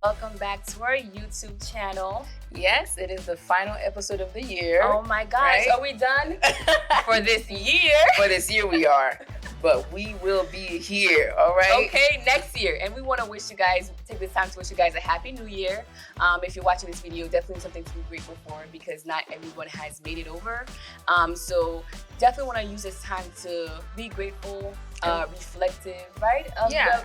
Welcome back to our YouTube channel. Yes, it is the final episode of the year. Oh my gosh, right? Are we done for this year? For this year we are, but we will be here, all right? Okay, next year. And we want to wish you guys, take this time to wish you guys a happy new year. If you're watching this video, definitely something to be grateful for because not everyone has made it over. So definitely want to use this time to be grateful, reflective, right?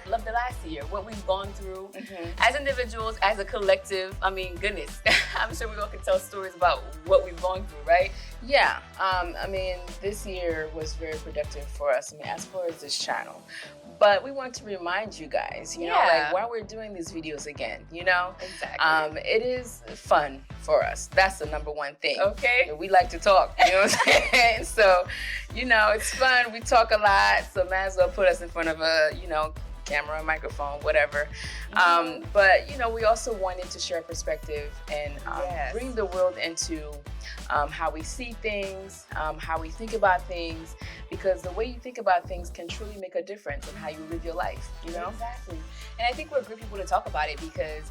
Love the last year, what we've gone through as individuals, as a collective. I mean, goodness, I'm sure we all can tell stories about what we've gone through, right? Yeah, I mean, this year was very productive for us, I mean, as far as this channel. But we want to remind you guys, you know, like while we're doing these videos again, you know, exactly. It is fun for us. That's the number one thing. Okay. We like to talk, you know what I'm saying? So, you know, it's fun. We talk a lot, so might as well put us in front of a, you know, camera, microphone, whatever. But, you know, we also wanted to share perspective and bring the world into how we see things, how we think about things, because the way you think about things can truly make a difference in how you live your life, you know? Exactly. And I think we're good people to talk about it because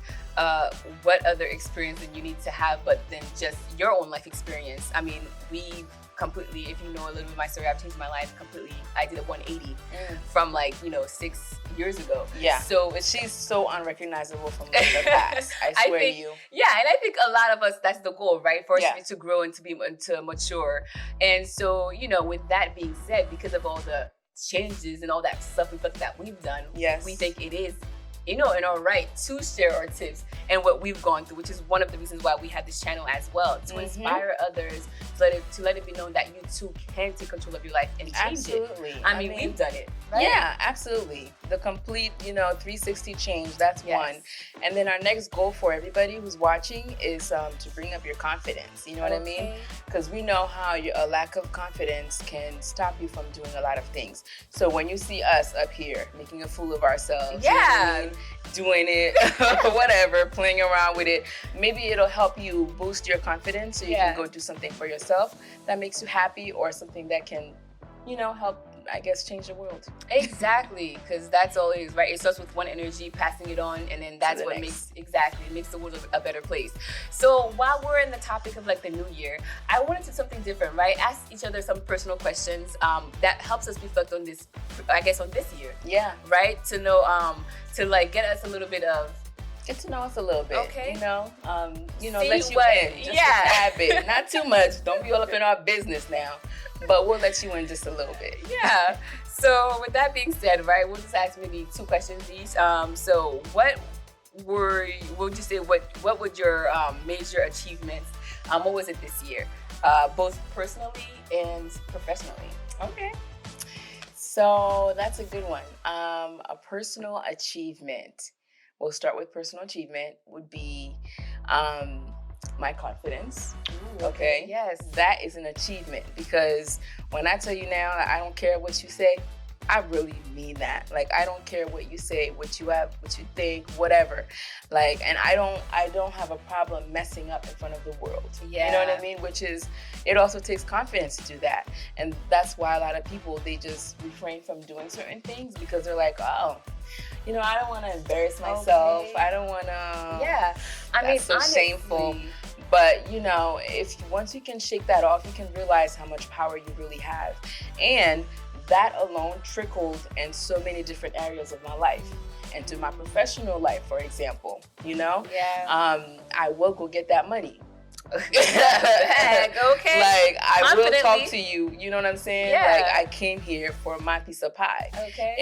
what other experience than you need to have but than just your own life experience? I mean, we completely, if you know a little bit of my story, I've changed my life completely. I did a 180 from 6 years ago. Yeah. So she's so unrecognizable from the past. I swear to you. Yeah, and I think a lot of us, that's the goal, right? For us to grow and to mature. And so, you know, with that being said, because of all the changes and all that self-reflection that we've done, we think it is, you know, in our right to share our tips and what we've gone through, which is one of the reasons why we have this channel as well, to inspire others, to let it be known that you too can take control of your life and change it. I mean, we've done it, right? Yeah, absolutely. The complete, you know, 360 change, that's one. And then our next goal for everybody who's watching is to bring up your confidence, you know what I mean? Because we know how a lack of confidence can stop you from doing a lot of things. So when you see us up here making a fool of ourselves, you know what I mean? Doing it, whatever, playing around with it, maybe it'll help you boost your confidence so you can go do something for yourself that makes you happy, or something that can, you know, help, I guess, change the world. Exactly, because that's all it is, right? It starts with one energy, passing it on, and then that's what makes the world a better place. So while we're in the topic of like the new year, I wanted to do something different, right? Ask each other some personal questions that helps us reflect on this, I guess, on this year. Yeah. Right? To know, to like get us a little bit of, get to know us a little bit, you know, See let you in, just a tad bit, not too much. Don't be all up in our business now, but we'll let you in just a little bit. Yeah. So with that being said, right, we'll just ask maybe 2 questions each. So what would your major achievements? What was it this year, both personally and professionally? Okay. So that's a good one. A personal achievement. We'll start with personal achievement would be my confidence. Ooh, okay. Yes. That is an achievement, because when I tell you now, I don't care what you say, I really mean that. Like, I don't care what you say, what you think, whatever. Like, and I don't have a problem messing up in front of the world. Yeah. You know what I mean? Which is, it also takes confidence to do that. And that's why a lot of people, they just refrain from doing certain things because they're like, oh, you know, I don't want to embarrass myself. I don't want to. Yeah. I mean, so honestly, shameful. But, you know, once you can shake that off, you can realize how much power you really have. And that alone trickled in so many different areas of my life. Into my professional life, for example, you know? Yeah. I will go get that money. Heck, okay. Like, I will talk to you, you know what I'm saying? Yeah. Like, I came here for my piece of pie. Okay.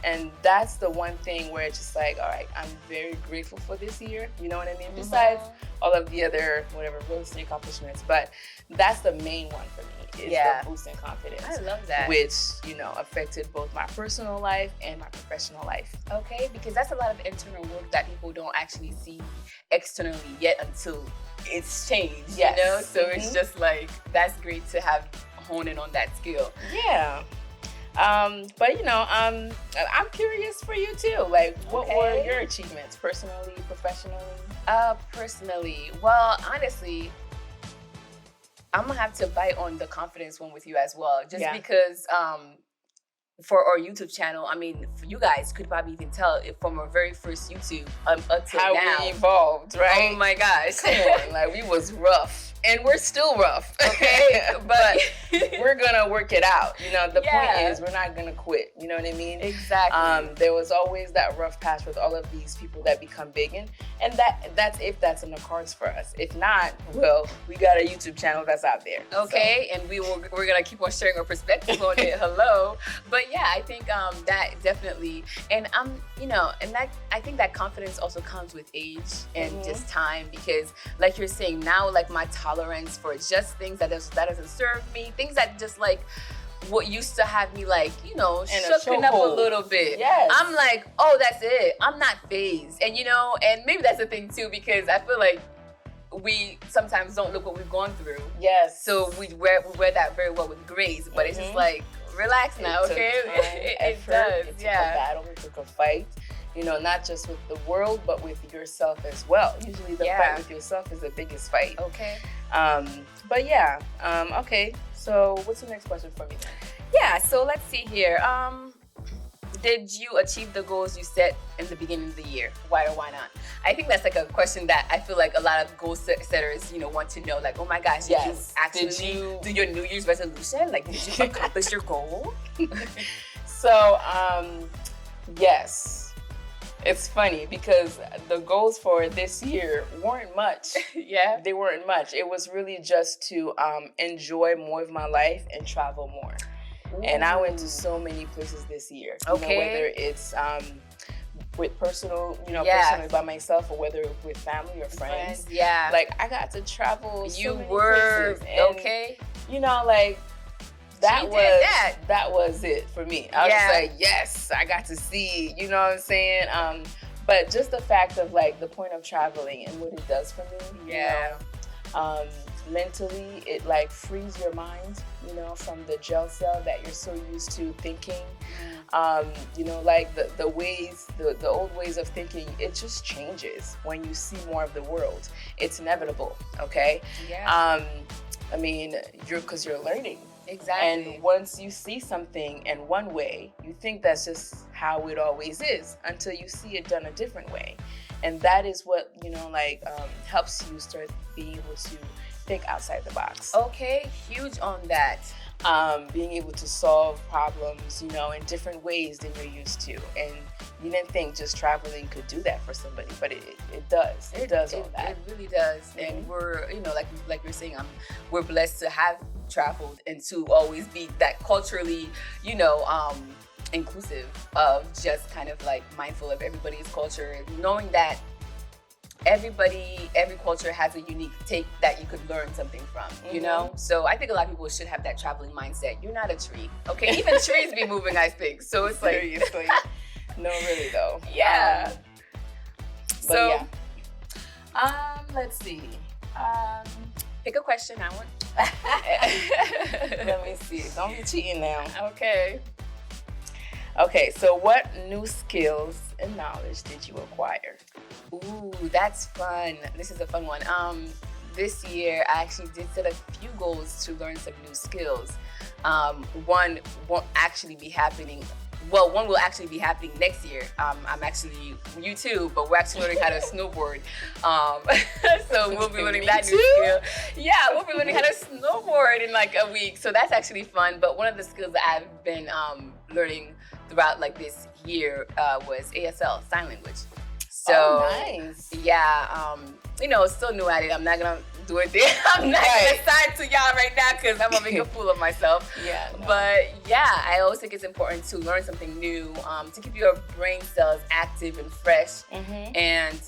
And that's the one thing where it's just like, all right, I'm very grateful for this year, you know what I mean? Besides all of the other, whatever, real estate accomplishments, but that's the main one for me. Is the boost in confidence. I love that. Which, you know, affected both my personal life and my professional life. Okay, because that's a lot of internal work that people don't actually see externally yet until it's changed, you know? So it's just like, that's great to have hone in on that skill. Yeah. But, you know, I'm curious for you too. Like, what were your achievements personally, professionally? Personally, well, honestly, I'm gonna have to bite on the confidence one with you as well, just because for our YouTube channel, I mean, you guys could probably even tell if from our very first YouTube until how now. we evolved, right? Oh my gosh. Come on, like we was rough. And we're still rough, okay? But we're gonna work it out. You know, the point is we're not gonna quit. You know what I mean? Exactly. There was always that rough patch with all of these people that become big, and that's if that's in the cards for us. If not, well, we got a YouTube channel that's out there. Okay, so. And we're gonna keep on sharing our perspective on it. Hello, but yeah, I think that definitely, and and that I think that confidence also comes with age and just time, because like you're saying now, like my tolerance for just things that doesn't serve me, things that just like what used to have me like, shooken up a little bit. Yes. I'm like, oh, that's it. I'm not phased. And and maybe that's the thing too, because I feel like we sometimes don't look what we've gone through. Yes. So we wear that very well with grace, but it's just like, relax now, okay? It does. It took a battle, it took a fight. Not just with the world, but with yourself as well. Usually the fight with yourself is the biggest fight. Okay. But yeah. Okay. So what's the next question for me then? Yeah, so let's see here. Did you achieve the goals you set in the beginning of the year? Why or why not? I think that's like a question that I feel like a lot of goal setters, want to know. Like, oh my gosh, did you actually do your New Year's resolution? Like, did you accomplish your goal? So, yes. It's funny because the goals for this year weren't much. Yeah. They weren't much. It was really just to enjoy more of my life and travel more. Ooh. And I went to so many places this year. Okay. Whether it's with personally by myself, or whether with family or friends. Yeah. Like I got to travel. You were okay. That was it for me. I was just like, yes, I got to see, you know what I'm saying? But just the fact of like the point of traveling and what it does for me, mentally, it like frees your mind, from the jail cell that you're so used to thinking. Like the ways, the old ways of thinking, it just changes when you see more of the world. It's inevitable, okay? Yeah. Because you're learning. Exactly. And once you see something in one way, you think that's just how it always is until you see it done a different way. And that is what, helps you start being able to think outside the box. Okay, huge on that. Being able to solve problems, in different ways than you're used to. And you didn't think just traveling could do that for somebody, but it does. It does all that. It really does. Mm-hmm. And we're, like you're saying, we're blessed to have traveled and to always be that culturally, inclusive of just kind of like mindful of everybody's culture, knowing that every culture has a unique take that you could learn something from, So I think a lot of people should have that traveling mindset. You're not a tree, okay? Even trees be moving, I think. So it's like, seriously. No, really though. Yeah. Let's see. Pick a question, I want. Let me see. Don't be cheating now. Okay. Okay, so what new skills and knowledge did you acquire? Ooh, that's fun. This is a fun one. This year, I actually did set a few goals to learn some new skills. One won't actually be happening. Well, one will actually be happening next year. I'm actually, you too, but we're actually learning how to snowboard. So we'll be learning that new skill. Yeah, we'll be learning how to snowboard in like a week. So that's actually fun. But one of the skills that I've been learning throughout like this year was ASL, sign language. So nice. Yeah, still new at it. I'm not gonna do it there. I'm not gonna sign to y'all right now because I'm gonna make a fool of myself. Yeah. No. But yeah, I always think it's important to learn something new, to keep your brain cells active and fresh. Mm-hmm. And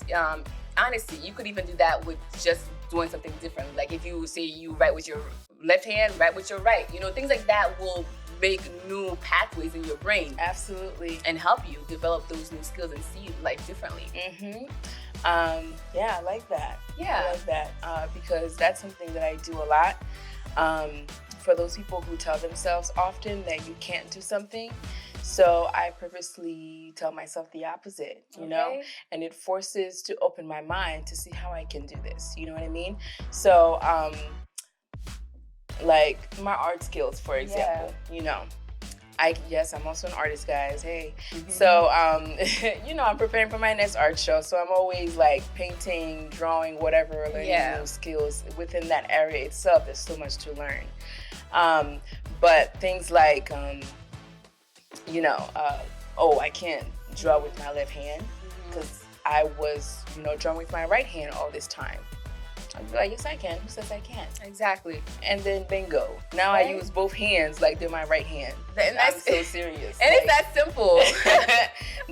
honestly, you could even do that with just doing something different. Like if you say you write with your left hand, write with your right. Things like that will make new pathways in your brain. Absolutely. And help you develop those new skills and see life differently. Mm-hmm. Yeah, I like that. Yeah. I like that because that's something that I do a lot. For those people who tell themselves often that you can't do something, so I purposely tell myself the opposite, you know? And it forces to open my mind to see how I can do this, you know what I mean? So, like my art skills, for example, Yes, I'm also an artist, guys. Hey. So, I'm preparing for my next art show. So I'm always like painting, drawing, whatever, learning new skills within that area itself. There's so much to learn. But things like, I can't draw with my left hand because I was, drawing with my right hand all this time. I'd be like, yes, I can. Who says I can't? Exactly. And then bingo. Now I use both hands like they're my right hand. And I'm so serious. And it's that simple.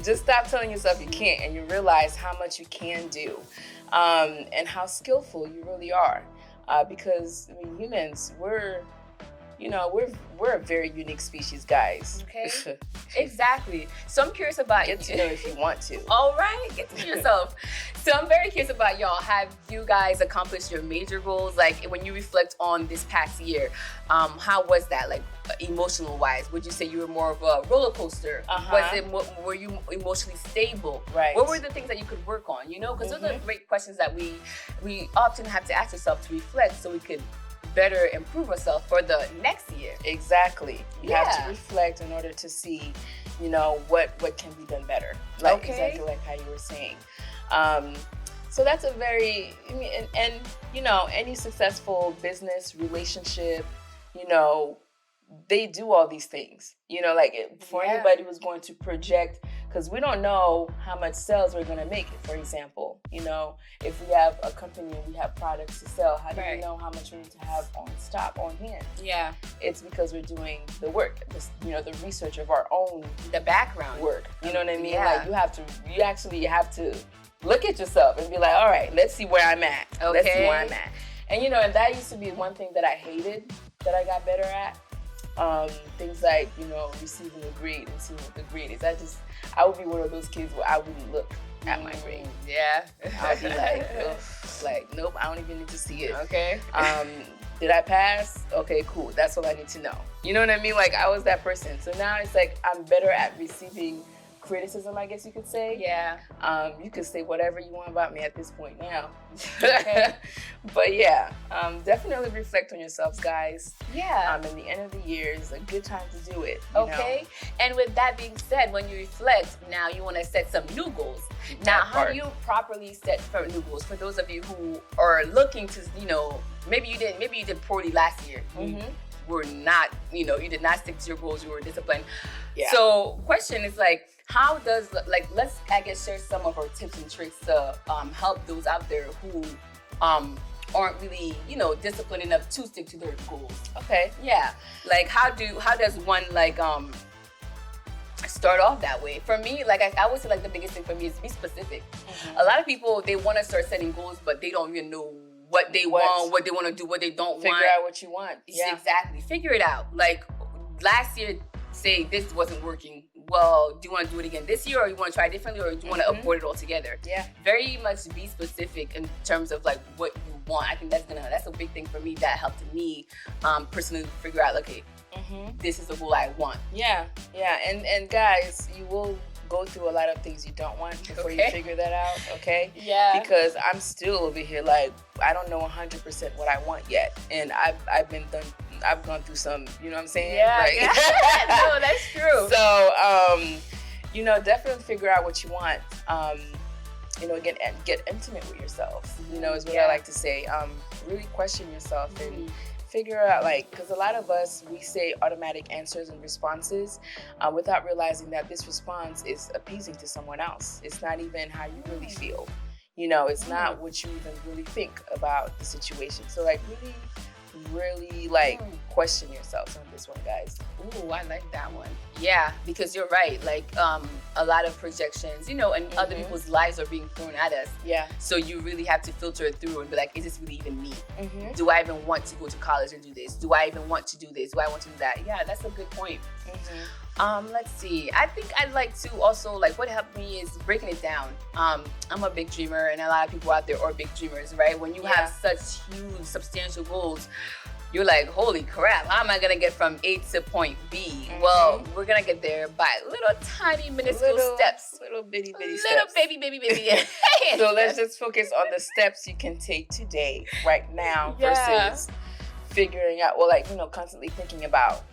Just stop telling yourself you can't, and you realize how much you can do, and how skillful you really are. Because humans, we're a very unique species, guys. Okay. Exactly. So I'm curious about get to know if you want to. All right, get to know yourself. So I'm very curious about y'all. Have you guys accomplished your major goals? Like when you reflect on this past year, how was that? Like emotional wise, would you say you were more of a roller coaster? Were you emotionally stable? Right. What were the things that you could work on? Because those are great questions that we often have to ask ourselves to reflect, so we could better improve ourselves for the next year. Exactly. You have to reflect in order to see, what can be done better. Like exactly like how you were saying. So that's a very, any successful business relationship, they do all these things. For anybody who's going to project, because we don't know how much sales we're going to make, for example. If we have a company and we have products to sell, how do we know how much we need to have on stock, on hand? Yeah. It's because we're doing the work, the research of our own, the background work. You know what I mean? Yeah. Like you actually have to look at yourself and be like, all right, let's see where I'm at. Okay. Let's see where I'm at. And and that used to be one thing that I hated, that I got better at. Things like, receiving a grade and seeing what the grade is. I would be one of those kids where I wouldn't look at my grade. Yeah. I would be like, nope, I don't even need to see it. Okay. Did I pass? Okay, cool. That's all I need to know. You know what I mean? Like, I was that person. So now it's like I'm better at receiving criticism, I guess you could say. Yeah. You could say whatever you want about me at this point now. Okay. But yeah, definitely reflect on yourselves, guys. Yeah. And the end of the year is a good time to do it. Okay. And with that being said, when you reflect, now you want to set some new goals. Now, how do you properly set for new goals? For those of you who are looking to, maybe you did poorly last year. Mm-hmm. Were not, you did not stick to your goals. You were disciplined. Yeah. So, question is like, how does let's share some of our tips and tricks to help those out there who aren't really disciplined enough to stick to their goals. Okay. Yeah. Like how does one start off that way? For me, I would say the biggest thing for me is be specific. Mm-hmm. A lot of people, they want to start setting goals, but they don't even know what they want, what they want to do, what they don't Figure out what you want. Yeah. Exactly. Figure it out. Like last year, say this wasn't working. Well, do you want to do it again this year, or you want to try differently, or do you want to avoid it altogether? Yeah. Very much be specific in terms of what you want. I think that's a big thing for me that helped me personally figure out, okay, this is the goal I want. Yeah. And guys, you will go through a lot of things you don't want before you figure that out, okay? Yeah. Because I'm still over here I don't know 100% what I want yet, and I've gone through some, you know what I'm saying? Yeah. No, that's true. So, definitely figure out what you want. Again, get intimate with yourself. Is what I like to say. Really question yourself and figure out, because a lot of us, we say automatic answers and responses without realizing that this response is appeasing to someone else. It's not even how you really feel. It's not what you even really think about the situation. So, really question yourself on this one, guys. Ooh, I like that one. Yeah, because you're right. A lot of projections, and other people's lives are being thrown at us. Yeah. So you really have to filter it through and be like, is this really even me? Mm-hmm. Do I even want to go to college and do this? Do I even want to do this? Do I want to do that? Yeah, that's a good point. Mm-hmm. Let's see. I think I'd like to also, what helped me is breaking it down. I'm a big dreamer, and a lot of people out there are big dreamers, right? When you have such huge, substantial goals, you're like, holy crap, how am I going to get from A to point B? Mm-hmm. Well, we're going to get there by little tiny minuscule steps. Little bitty steps. Little baby. So let's just focus on the steps you can take today, right now, versus figuring out, constantly thinking about,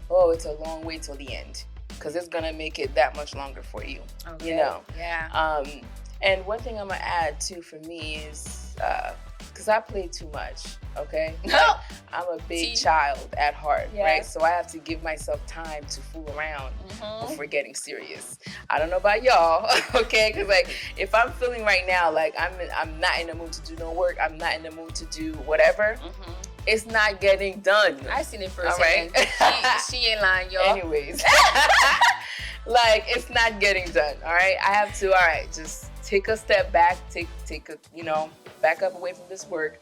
oh, it's a long way till the end, because it's gonna make it that much longer for you. Okay. You know. Yeah. And one thing I'm gonna add too for me is because I play too much. Okay. I'm a big child at heart, right? So I have to give myself time to fool around before getting serious. I don't know about y'all, okay? Because like if I'm feeling right now like I'm not in the mood to do no work, I'm not in the mood to do whatever. It's not getting done. I seen it firsthand. Right? She ain't lying, y'all. Anyways, like it's not getting done. All right, I have to. All right, just take a step back. Take a back up away from this work.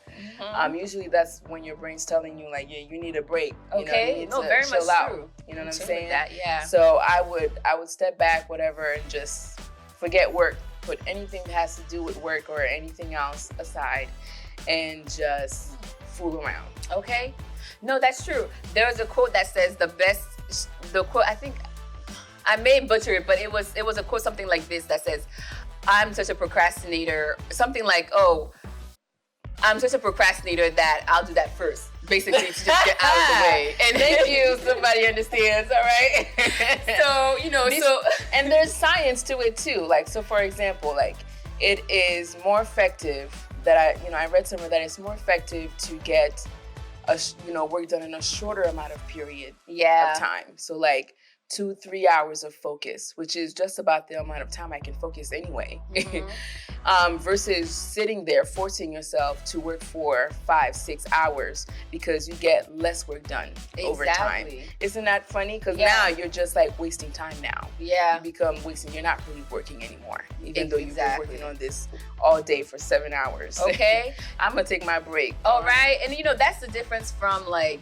Usually that's when your brain's telling you like, yeah, you need a break. Okay, you need to very much out. true. You know what I'm saying? That, yeah. So I would step back, whatever, and just forget work. Put anything that has to do with work or anything else aside, and just fool around. Okay. No, that's true. There's a quote that says the quote, I think I may butcher it, but it was a quote something like this that says, I'm such a procrastinator. Something like, oh, I'm such a procrastinator that I'll do that first. Basically, to just get out of the way. And thank you, somebody understands, all right? So, and there's science to it too. Like, so for example, like it is more effective that I read somewhere that it's more effective to get work done in a shorter amount of period of time. So like 2-3 hours of focus, which is just about the amount of time I can focus anyway. Versus sitting there forcing yourself to work for 5-6 hours because you get less work done over time. Isn't that funny? Because now you're just like wasting time now. Yeah. You become wasting. You're not really working anymore, even though you've been working on this all day for 7 hours. Okay. I'm gonna take my break. All right. And that's the difference from like,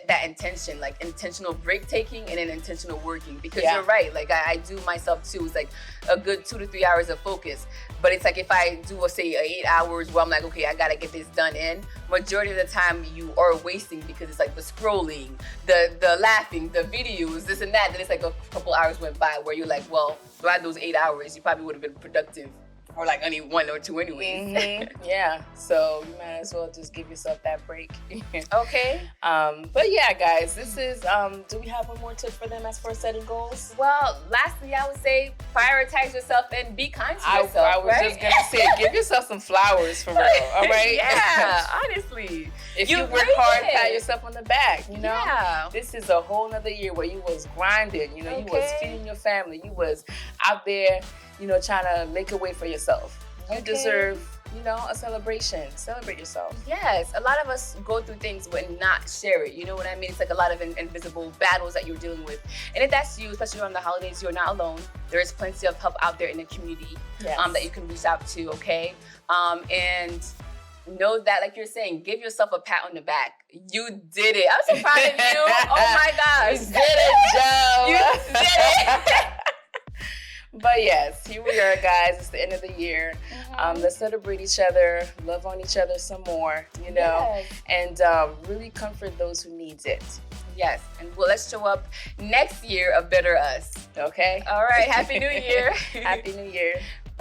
that intention, like intentional break taking and then intentional working. Because you're right. Like I do myself too. It's like a good 2 to 3 hours of focus. But it's like if I do, say, 8 hours where I'm like, okay, I gotta get this done in, majority of the time you are wasting because it's like the scrolling, the laughing, the videos, this and that. Then it's like a couple hours went by where you're like, well, throughout those 8 hours, you probably would have been productive or like only 1 or 2 anyways. Yeah, so you might as well just give yourself that break. Okay. But yeah, guys, this is, do we have one more tip for them as far as setting goals? Well, lastly, I would say prioritize yourself and be kind to yourself. I was just gonna say, give yourself some flowers for real, all right? Yeah, honestly. If you work hard, pat yourself on the back, Yeah. This is a whole nother year where you was grinding, you was feeding your family, you was out there, trying to make a way for yourself. You deserve, a celebration. Celebrate yourself. Yes. A lot of us go through things but not share it. You know what I mean? It's like a lot of invisible battles that you're dealing with. And if that's you, especially around the holidays, you're not alone. There is plenty of help out there in the community that you can reach out to, okay? And know that, like you're saying, give yourself a pat on the back. You did it. I'm so proud of you. Oh my gosh. You did it, Joe. You did it. But yes, here we are, guys. It's the end of the year. Let's celebrate each other, love on each other some more, and really comfort those who needs it. Yes, and let's show up next year a better us. Okay? All right, Happy New Year. Happy New Year.